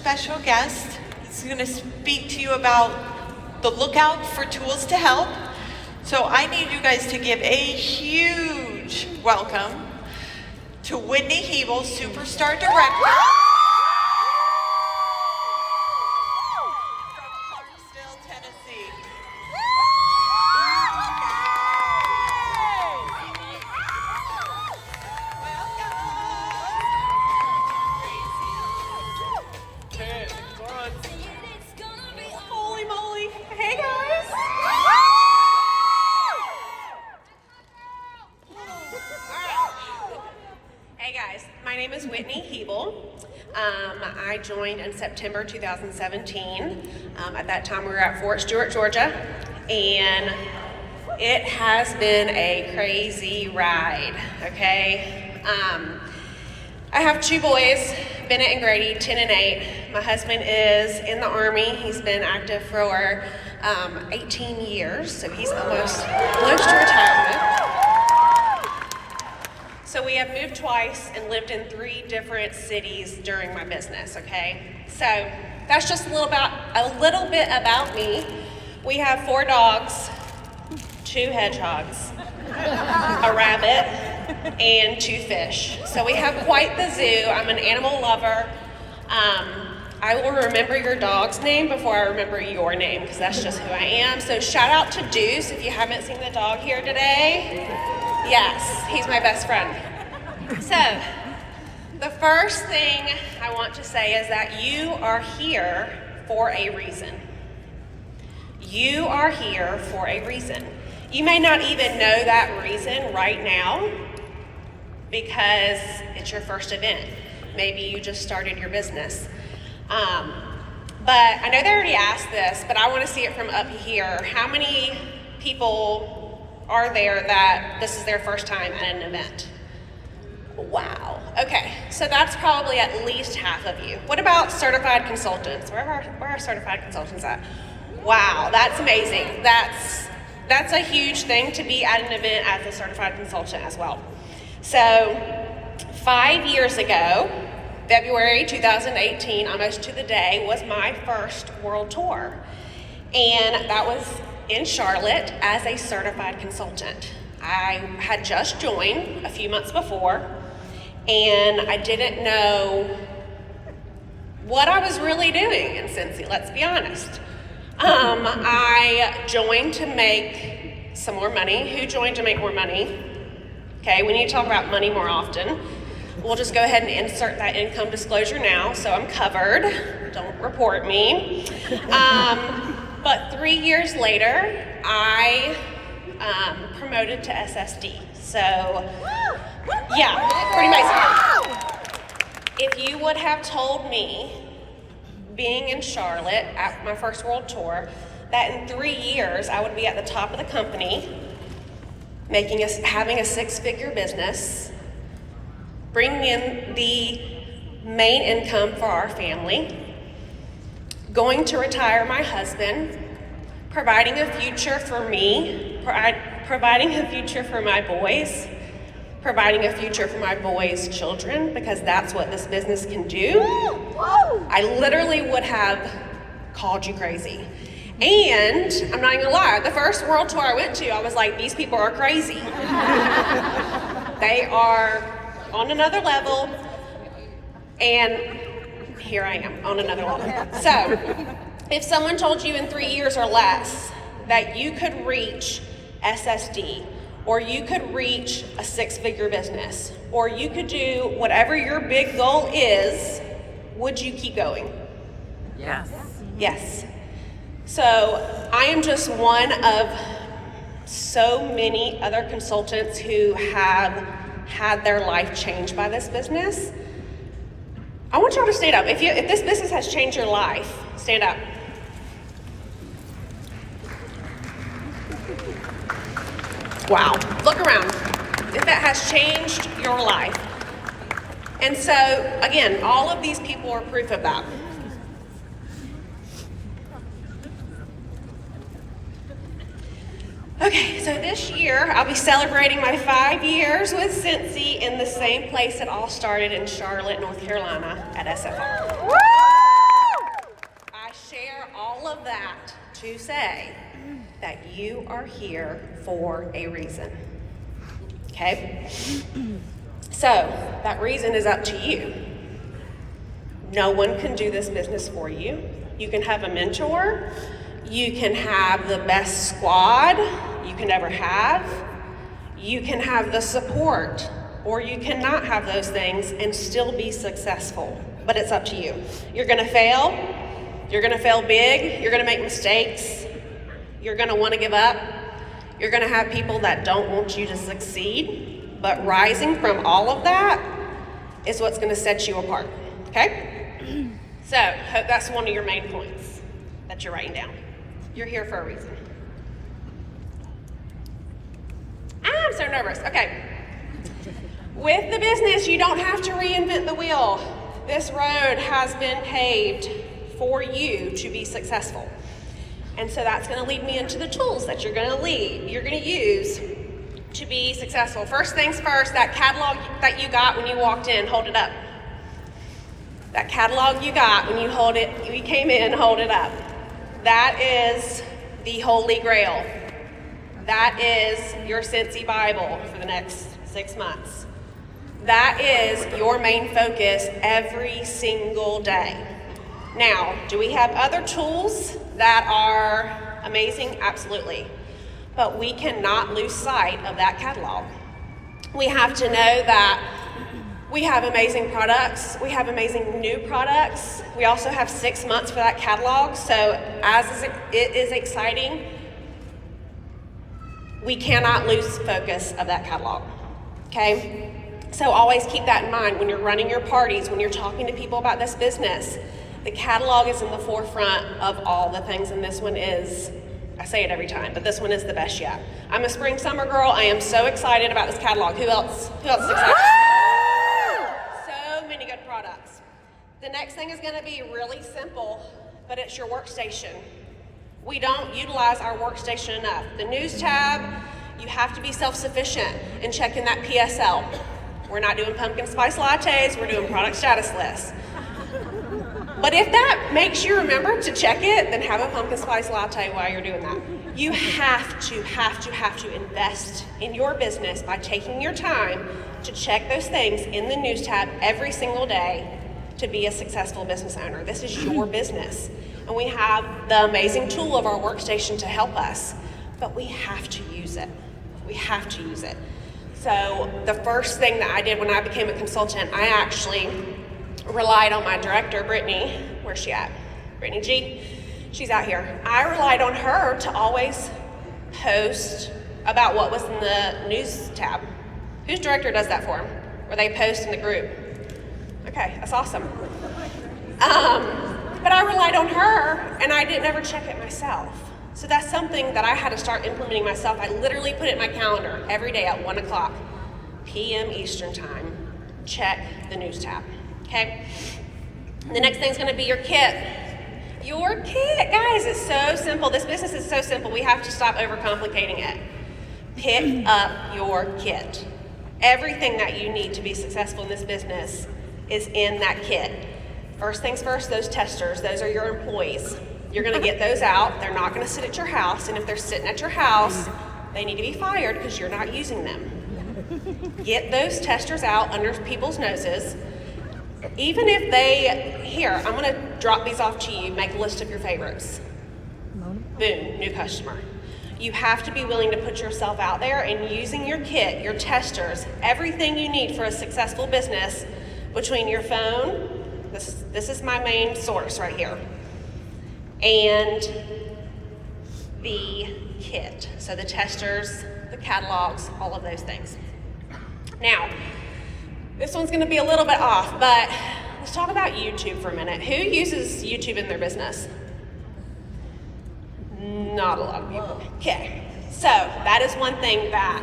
special guest. He's going to speak to you about the lookout for tools to help. So I need you guys to give a huge welcome to Whitney Hebel, Superstar Director. Holy moly. Hey guys. Hey guys, my name is Whitney Hebel. I joined in September 2017. At that time we were at Fort Stewart, Georgia, and it has been a crazy ride, okay? I have two boys, Bennett and Grady, 10 and 8. My husband is in the Army. He's been active for 18 years, so he's almost close to retirement. So we have moved twice and lived in 3 different cities during my business, okay? So that's just a little bit about me. We have 4 dogs, 2 hedgehogs, a rabbit, and 2 fish. So we have quite the zoo. I'm an animal lover. I will remember your dog's name before I remember your name, because that's just who I am. So shout out to Deuce if you haven't seen the dog here today. Yes, he's my best friend. So the first thing I want to say is that you are here for a reason. You are here for a reason. You may not even know that reason right now because it's your first event. Maybe you just started your business. But I know they already asked this, but I want to see it from up here. How many people are there that this is their first time at an event? Wow. Okay, so that's probably at least half of you. What about certified consultants? Where are certified consultants at? Wow, that's amazing. That's a huge thing to be at an event as a certified consultant as well. So 5 years ago, February 2018, almost to the day, was my first world tour. And that was in Charlotte as a certified consultant. I had just joined a few months before, and I didn't know what I was really doing in Scentsy, let's be honest. I joined to make some more money. Who joined to make more money? Okay, we need to talk about money more often. We'll just go ahead and insert that income disclosure now, so I'm covered. Don't report me. But 3 years later, I promoted to SSD. So, yeah, pretty amazing. If you would have told me, being in Charlotte at my first world tour, that in 3 years I would be at the top of the company, having a 6-figure business, bringing in the main income for our family, going to retire my husband, providing a future for me, providing a future for my boys, providing a future for my boys' children, because that's what this business can do, I literally would have called you crazy. And I'm not even gonna lie, the first world tour I went to, I was like, these people are crazy. They are on another level, and here I am on another level. So, if someone told you in 3 years or less that you could reach SSD, or you could reach a 6-figure business, or you could do whatever your big goal is, would you keep going? Yes. Yes. So I am just one of so many other consultants who have had their life changed by this business. I want y'all to stand up. If this business has changed your life, stand up. Wow, look around. If that has changed your life. And so, again, all of these people are proof of that. Okay, so this year I'll be celebrating my 5 years with Scentsy in the same place it all started in Charlotte, North Carolina at SFR. to say that you are here for a reason. Okay? So, that reason is up to you. No one can do this business for you. You can have a mentor. You can have the best squad you can ever have. You can have the support, or you cannot have those things and still be successful. But it's up to you. You're gonna fail. You're gonna fail big. You're gonna make mistakes. You're gonna wanna give up. You're gonna have people that don't want you to succeed. But rising from all of that is what's gonna set you apart, okay? So, hope that's one of your main points that you're writing down. You're here for a reason. I'm so nervous. Okay. With the business, you don't have to reinvent the wheel. This road has been paved for you to be successful. And so that's going to lead me into the tools that you're going to use to be successful. First things first, that catalog that you got when you walked in, hold it up. That catalog you got when you came in, hold it up. That is the Holy Grail. That is your Scentsy Bible for the next 6 months. That is your main focus every single day. Now, do we have other tools that are amazing? Absolutely. But we cannot lose sight of that catalog. We have to know that we have amazing products. We have amazing new products. We also have 6 months for that catalog. So as it is exciting, we cannot lose focus of that catalog, okay? So always keep that in mind when you're running your parties, when you're talking to people about this business. The catalog is in the forefront of all the things, and this one is, I say it every time, but this one is the best yet. I'm a spring summer girl. I am so excited about this catalog. Who else is excited? So many good products. The next thing is gonna be really simple, but it's your workstation. We don't utilize our workstation enough. The news tab, you have to be self-sufficient in checking that PSL. We're not doing pumpkin spice lattes, we're doing product status lists. But if that makes you remember to check it, then have a pumpkin spice latte while you're doing that. You have to invest in your business by taking your time to check those things in the news tab every single day to be a successful business owner. This is your business. And we have the amazing tool of our workstation to help us, but we have to use it. We have to use it. So the first thing that I did when I became a consultant, I actually relied on my director, Brittany. Where's she at? Brittany G. She's out here. I relied on her to always post about what was in the news tab. Whose director does that for them? Where they post in the group? Okay, that's awesome. But I relied on her, and I didn't ever check it myself. So that's something that I had to start implementing myself. I literally put it in my calendar every day at 1:00 p.m. Eastern time. Check the news tab, okay? The next thing's gonna be your kit. Your kit, guys, it's so simple. This business is so simple. We have to stop overcomplicating it. Pick up your kit. Everything that you need to be successful in this business is in that kit. First things first, those testers, those are your employees. You're gonna get those out. They're not gonna sit at your house, and if they're sitting at your house, they need to be fired because you're not using them. Get those testers out under people's noses. Even if I'm gonna drop these off to you, make a list of your favorites. Boom, new customer. You have to be willing to put yourself out there and using your kit, your testers, everything you need for a successful business between your phone, this is my main source right here, and the kit. So the testers, the catalogs, all of those things. Now, this one's gonna be a little bit off, but let's talk about YouTube for a minute. Who uses YouTube in their business? Not a lot of people. Okay, so that is one thing that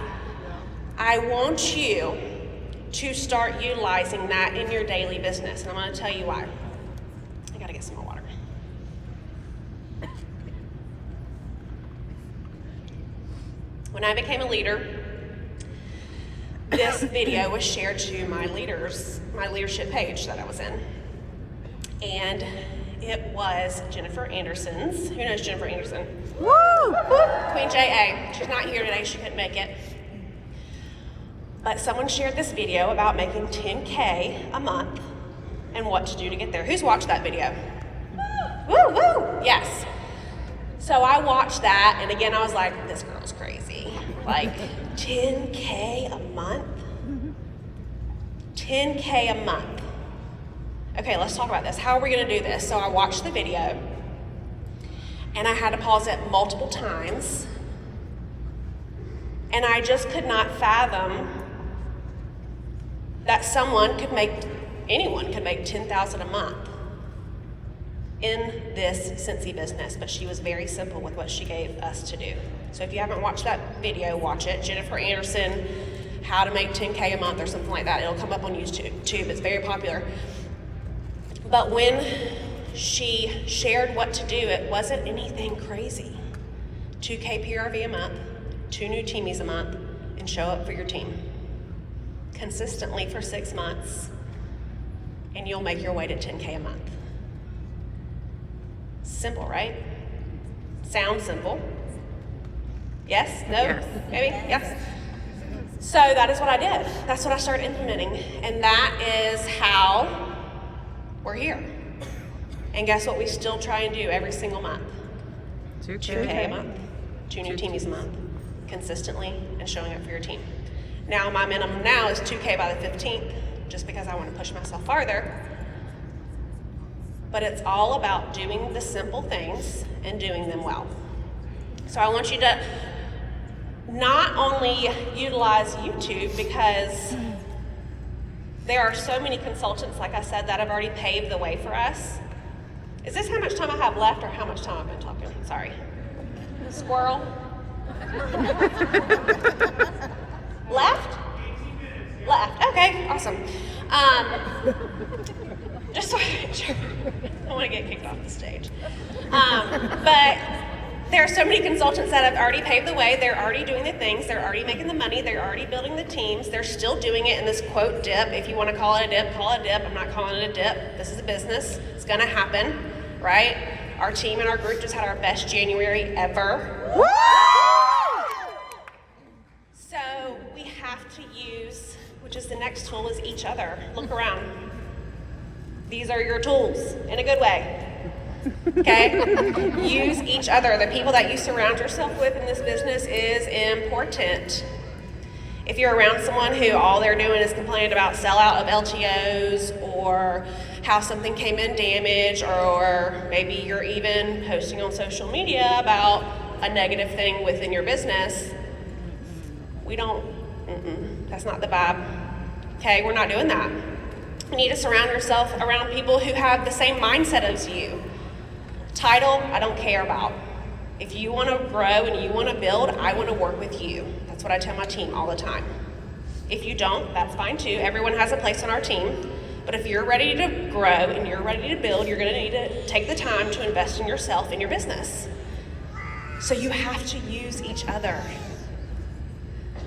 I want you to start utilizing that in your daily business, and I'm gonna tell you why. I gotta get some more water. When I became a leader, this video was shared to my leadership page that I was in. And it was Jennifer Anderson's. Who knows Jennifer Anderson? Woo! Queen J.A. She's not here today, she couldn't make it. But someone shared this video about making $10K a month and what to do to get there. Who's watched that video? Woo, woo, yes. So I watched that, and again, I was like, this girl's crazy. Like, $10K a month? $10K a month. Okay, let's talk about this. How are we gonna do this? So I watched the video, and I had to pause it multiple times, and I just could not fathom that anyone could make $10,000 a month in this Scentsy business, but she was very simple with what she gave us to do. So if you haven't watched that video, watch it. Jennifer Anderson, how to make $10K a month or something like that. It'll come up on YouTube. It's very popular. But when she shared what to do, it wasn't anything crazy. 2K PRV a month, 2 new teamies a month, and show up for your team consistently for 6 months, and you'll make your way to 10K a month. Simple, right? Sounds simple. Yes? No? Yes. Maybe? Yes? So that is what I did. That's what I started implementing. And that is how we're here. And guess what we still try and do every single month? 2K a month. 2 new teamies a month. Consistently and showing up for your team. Now my minimum now is 2K by the 15th, just because I want to push myself farther. But it's all about doing the simple things and doing them well. So I want you to not only utilize YouTube, because there are so many consultants, like I said, that have already paved the way for us. Is this how much time I have left, or how much time I've been talking? Sorry. Squirrel. Left? Left. Okay, awesome. Just so I make sure. I don't want to get kicked off the stage. But there are so many consultants that have already paved the way. They're already doing the things. They're already making the money. They're already building the teams. They're still doing it in this quote dip. If you want to call it a dip, call it a dip. I'm not calling it a dip. This is a business. It's going to happen, right? Our team and our group just had our best January ever. Woo! So we have to use, which is the next tool, is each other. Look around. These are your tools in a good way. Okay? Use each other. The people that you surround yourself with in this business is important. If you're around someone who all they're doing is complaining about sellout of LTOs, or how something came in damaged, or maybe you're even posting on social media about a negative thing within your business, that's not the vibe. Okay, we're not doing that. You need to surround yourself around people who have the same mindset as you. Title, I don't care about. If you want to grow and you want to build, I want to work with you. That's what I tell my team all the time. If you don't, that's fine too. Everyone has a place on our team. But if you're ready to grow and you're ready to build, you're going to need to take the time to invest in yourself and your business. So you have to use each other.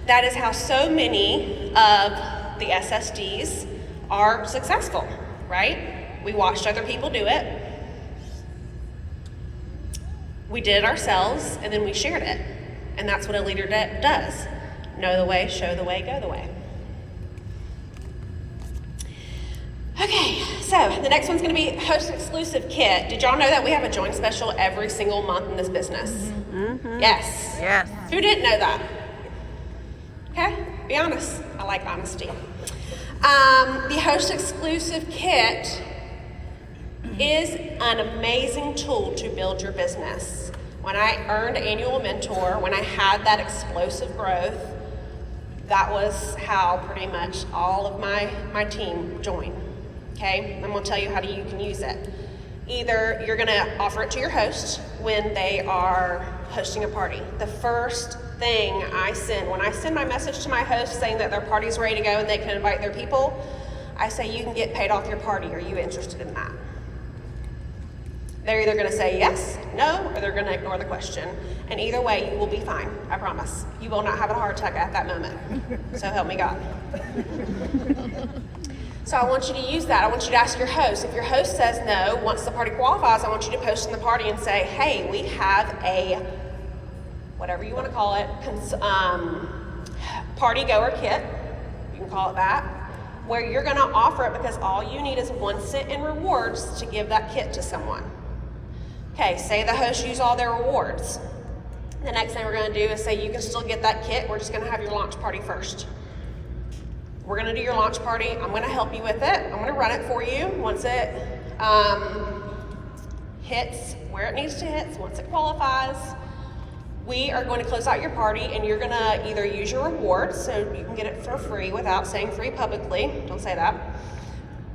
That is how so many of the SSDs are successful, right? We watched other people do it. We did it ourselves, and then we shared it. And that's what a leader does. Know the way, show the way, go the way. Okay, so the next one's gonna be host exclusive kit. Did y'all know that we have a join special every single month in this business? Mm-hmm. Yes. Yes. Who didn't know that? Okay, be honest. I like honesty. The host exclusive kit is an amazing tool to build your business. When I earned Annual Mentor, when I had that explosive growth, that was how pretty much all of my team joined. Okay, I'm gonna tell you how you can use it. Either you're gonna offer it to your host when they are hosting a party. The first thing when I send my message to my host saying that their party's ready to go and they can invite their people, I say, you can get paid off your party. Are you interested in that? They're either gonna say yes, no, or they're gonna ignore the question. And either way, you will be fine, I promise. You will not have a heart attack at that moment. So help me God. So I want you to use that. I want you to ask your host. If your host says no, once the party qualifies, I want you to post in the party and say, hey, we have a, whatever you want to call it, party goer kit, you can call it that, where you're going to offer it because all you need is 1 cent in rewards to give that kit to someone. Okay, say the host used all their rewards. The next thing we're going to do is say you can still get that kit. We're just going to have your launch party first. We're going to do your launch party. I'm going to help you with it. I'm going to run it for you once it hits where it needs to hit, once it qualifies. We are going to close out your party, and you're going to either use your rewards, so you can get it for free without saying free publicly. Don't say that.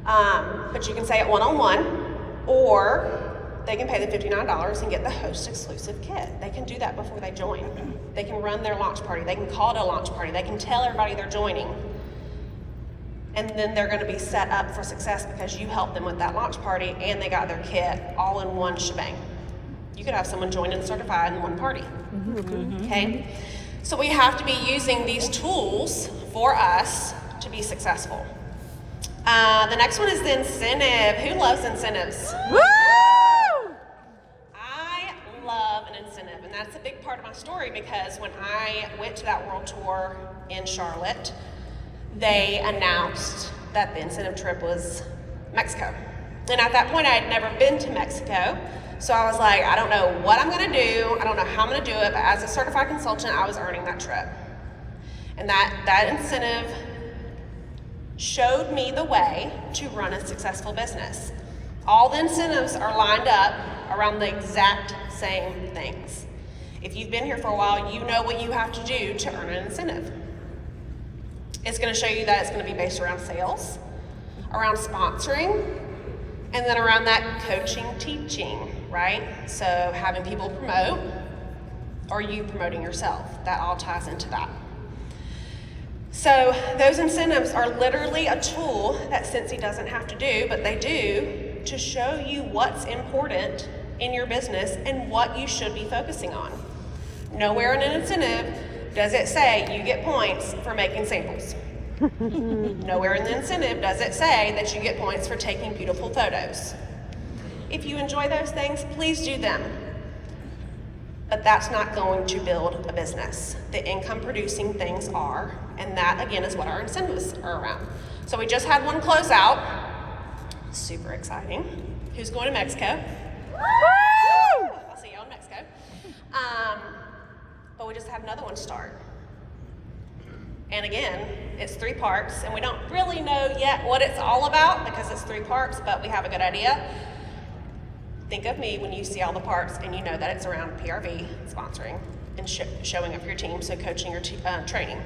But you can say it one-on-one, or they can pay the $59 and get the host exclusive kit. They can do that before they join. They can run their launch party. They can call it a launch party. They can tell everybody they're joining. And then they're going to be set up for success because you helped them with that launch party and they got their kit all in one shebang. You could have someone join and certify in one party. Okay? So we have to be using these tools for us to be successful. The next one is the incentive. Who loves incentives? Woo! I love an incentive, and that's a big part of my story because when I went to that world tour in Charlotte, they announced that the incentive trip was Mexico. And at that point, I had never been to Mexico. So I was like, I don't know what I'm gonna do. I don't know how I'm gonna do it, but as a certified consultant, I was earning that trip. And that incentive showed me the way to run a successful business. All the incentives are lined up around the exact same things. If you've been here for a while, you know what you have to do to earn an incentive. It's going to show you that it's going to be based around sales, around sponsoring, and then around that coaching, teaching, right? So having people promote, or you promoting yourself, that all ties into that. So those incentives are literally a tool that Scentsy doesn't have to do, but they do to show you what's important in your business and what you should be focusing on. Nowhere in an incentive does it say you get points for making samples. Nowhere in the incentive does it say that you get points for taking beautiful photos. If you enjoy those things, please do them. But that's not going to build a business. The income producing things are, and that again is what our incentives are around. So we just had one close out. Super exciting. Who's going to Mexico? Woo! I'll see y'all in Mexico. But we just had another one start. And again, it's 3 parts, and we don't really know yet what it's all about because it's 3 parts, but we have a good idea. Think of me when you see all the parts and you know that it's around PRV, sponsoring, and showing up your team, so coaching or training.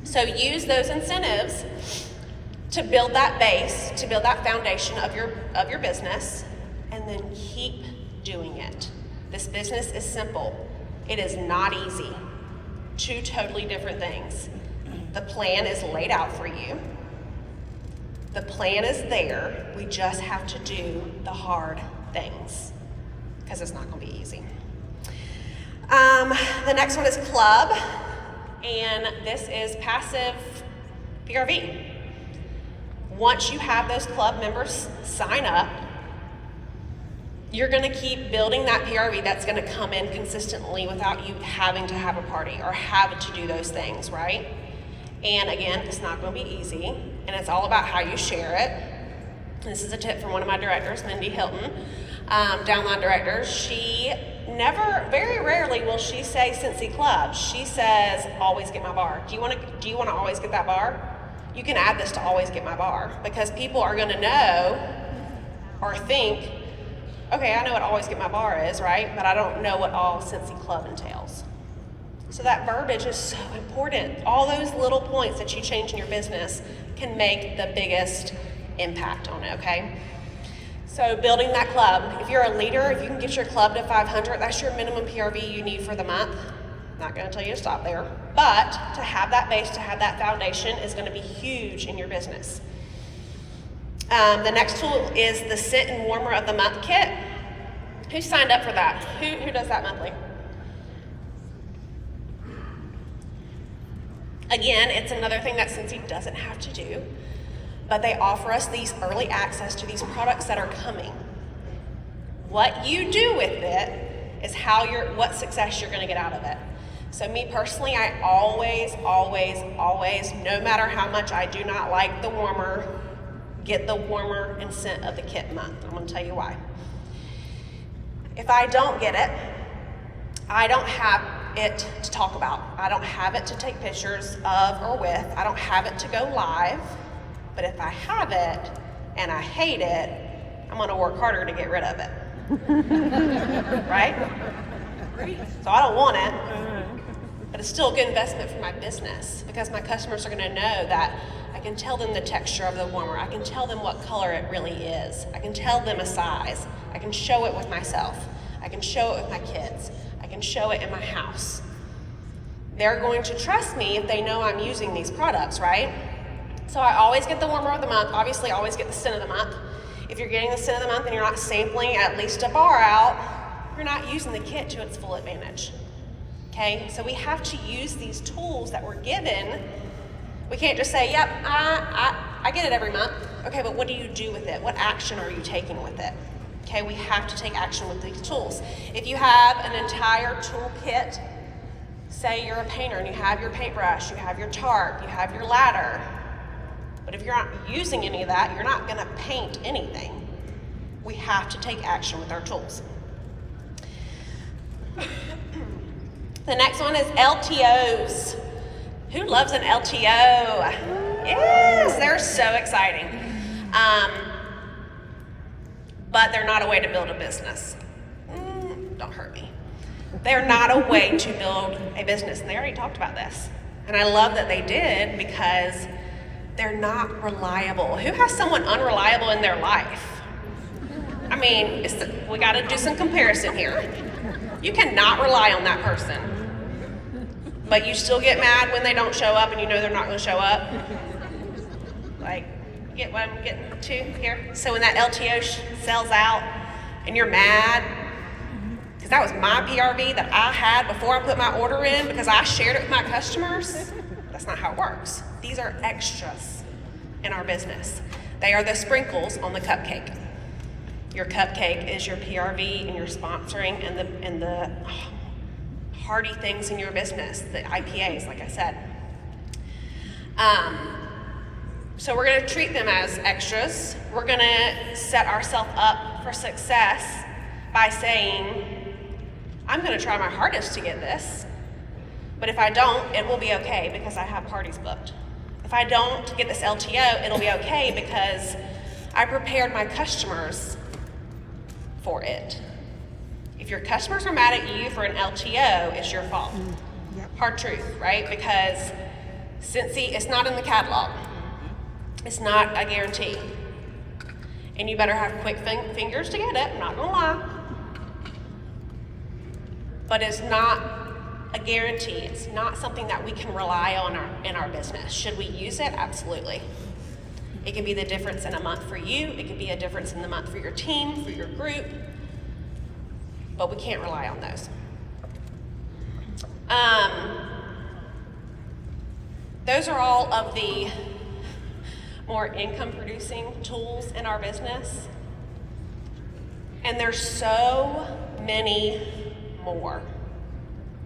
So use those incentives to build that base, to build that foundation of your business, and then keep doing it. This business is simple. It is not easy. 2 totally different things. The plan is laid out for you. The plan is there. We just have to do the hard things because it's not going to be easy. The next one is club, and this is passive PRV. Once you have those club members sign up, you're going to keep building that PRV that's going to come in consistently without you having to have a party or having to do those things, right? And again, it's not going to be easy, and it's all about how you share it. This is a tip from one of my directors, Mindy Hilton, downline director. She very rarely will she say Scentsy Club. She says, always get my bar. Do you want to always get that bar? You can add this to always get my bar because people are going to know or think, okay, I know what always get my bar is, right? But I don't know what all Scentsy Club entails. So that verbiage is so important. All those little points that you change in your business can make the biggest impact on it, okay? So building that club. If you're a leader, if you can get your club to 500, that's your minimum PRV you need for the month. I'm not gonna tell you to stop there. But to have that base, to have that foundation is gonna be huge in your business. The next tool is the Scent and Warmer of the Month kit. Who signed up for that? Who does that monthly? Again, it's another thing that Scentsy doesn't have to do, but they offer us these early access to these products that are coming. What you do with it is what success you're gonna get out of it. So me personally, I always, no matter how much I do not like the warmer, get the warmer and scent of the kit month. I'm gonna tell you why. If I don't get it, I don't have it to talk about. I don't have it to take pictures of or with. I don't have it to go live. But if I have it and I hate it, I'm gonna work harder to get rid of it. Right? So I don't want it, but it's still a good investment for my business because my customers are gonna know that I can tell them the texture of the warmer. I can tell them what color it really is. I can tell them a size. I can show it with myself. I can show it with my kids. I can show it in my house. They're going to trust me if they know I'm using these products, right? So I always get the warmer of the month. Obviously, I always get the scent of the month. If you're getting the scent of the month and you're not sampling at least a bar out, you're not using the kit to its full advantage. Okay, so we have to use these tools that we're given. We can't just say, yep, I get it every month. Okay, but what do you do with it? What action are you taking with it? Okay, we have to take action with these tools. If you have an entire toolkit, say you're a painter and you have your paintbrush, you have your tarp, you have your ladder, but if you're not using any of that, you're not gonna paint anything. We have to take action with our tools. The next one is LTOs. Who loves an LTO? Yes, they're so exciting. But they're not a way to build a business. Don't hurt me. They're not a way to build a business, and they already talked about this. And I love that they did because they're not reliable. Who has someone unreliable in their life? I mean, we gotta do some comparison here. You cannot rely on that person, but you still get mad when they don't show up and you know they're not gonna show up. Like, get what I'm getting to here? So when that LTO sells out and you're mad, because that was my PRV that I had before I put my order in because I shared it with my customers, that's not how it works. These are extras in our business. They are the sprinkles on the cupcake. Your cupcake is your PRV and your sponsoring and the hearty things in your business, the IPAs, like I said. So we're gonna treat them as extras. We're gonna set ourselves up for success by saying, I'm gonna try my hardest to get this, but if I don't, it will be okay because I have parties booked. If I don't get this LTO, it'll be okay because I prepared my customers for it. If your customers are mad at you for an LTO, it's your fault. Hard truth, right? Because Scentsy, it's not in the catalog. It's not a guarantee. And you better have quick fingers to get it, I'm not gonna lie. But it's not a guarantee. It's not something that we can rely on in our business. Should we use it? Absolutely. It can be the difference in a month for you. It can be a difference in the month for your team, for your group. But we can't rely on those. Those are all of the more income producing tools in our business. And there's so many more.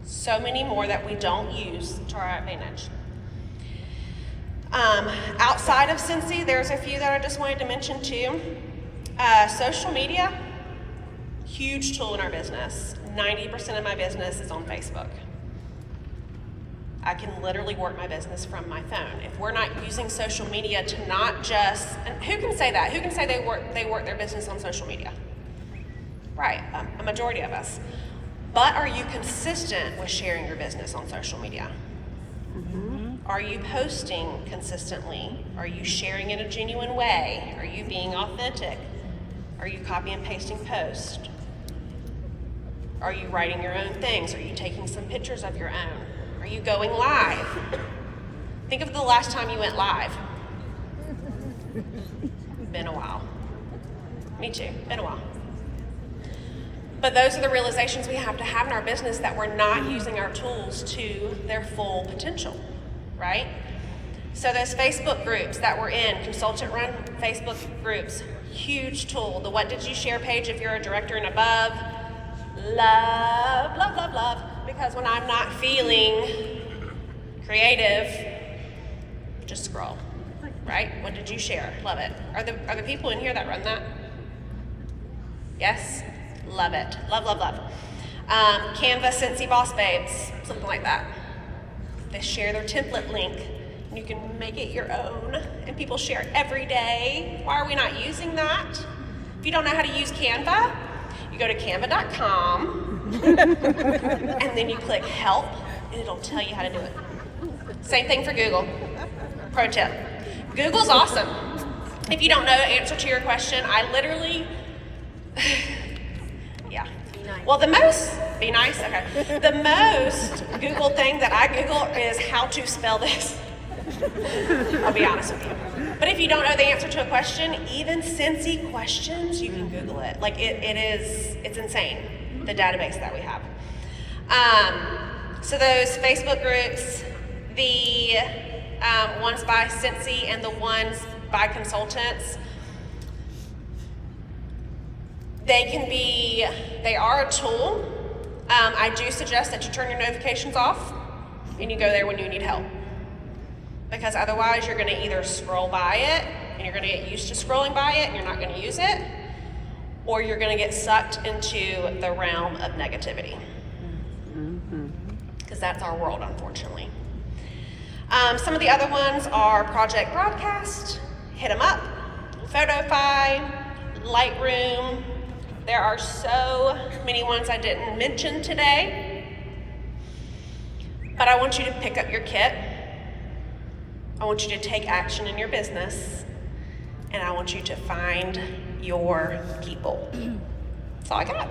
So many more that we don't use to our advantage. Outside of Scentsy, there's a few that I just wanted to mention too. Social media, huge tool in our business. 90% of my business is on Facebook. I can literally work my business from my phone. If we're not using social media to not just, and who can say that? Who can say they work their business on social media? Right, a majority of us. But are you consistent with sharing your business on social media? Are you posting consistently? Are you sharing in a genuine way? Are you being authentic? Are you copy and pasting posts? Are you writing your own things? Are you taking some pictures of your own? Are you going live? Think of the last time you went live. Been a while. Me too, been a while. But those are the realizations we have to have in our business, that we're not using our tools to their full potential, right? So those Facebook groups that we're in, consultant-run Facebook groups, huge tool. The What Did You Share page if you're a director and above, love, love, love, love. Because when I'm not feeling creative, just scroll, right? What did you share? Love it. Are the people in here that run that? Yes? Love it. Love, love, love. Canva, Scentsy, Boss Babes, something like that. They share their template link. You can make it your own, and people share it every day. Why are we not using that? If you don't know how to use Canva, you go to canva.com, and then you click help, and it'll tell you how to do it. Same thing for Google. Pro tip. Google's awesome. If you don't know the answer to your question, I literally, yeah. Well, the most Google thing that I Google is how to spell this. I'll be honest with you. But if you don't know the answer to a question, even Scentsy questions, you can Google it. Like it's insane, the database that we have. So those Facebook groups, the ones by Scentsy and the ones by consultants, they are a tool. I do suggest that you turn your notifications off and you go there when you need help. Because otherwise you're gonna either scroll by it and you're gonna get used to scrolling by it and you're not gonna use it, or you're gonna get sucked into the realm of negativity. Because that's our world, unfortunately. Some of the other ones are Project Broadcast, Hit 'em Up, Photofy, Lightroom. There are so many ones I didn't mention today, but I want you to pick up your kit. I want you to take action in your business, and I want you to find your people. That's all I got.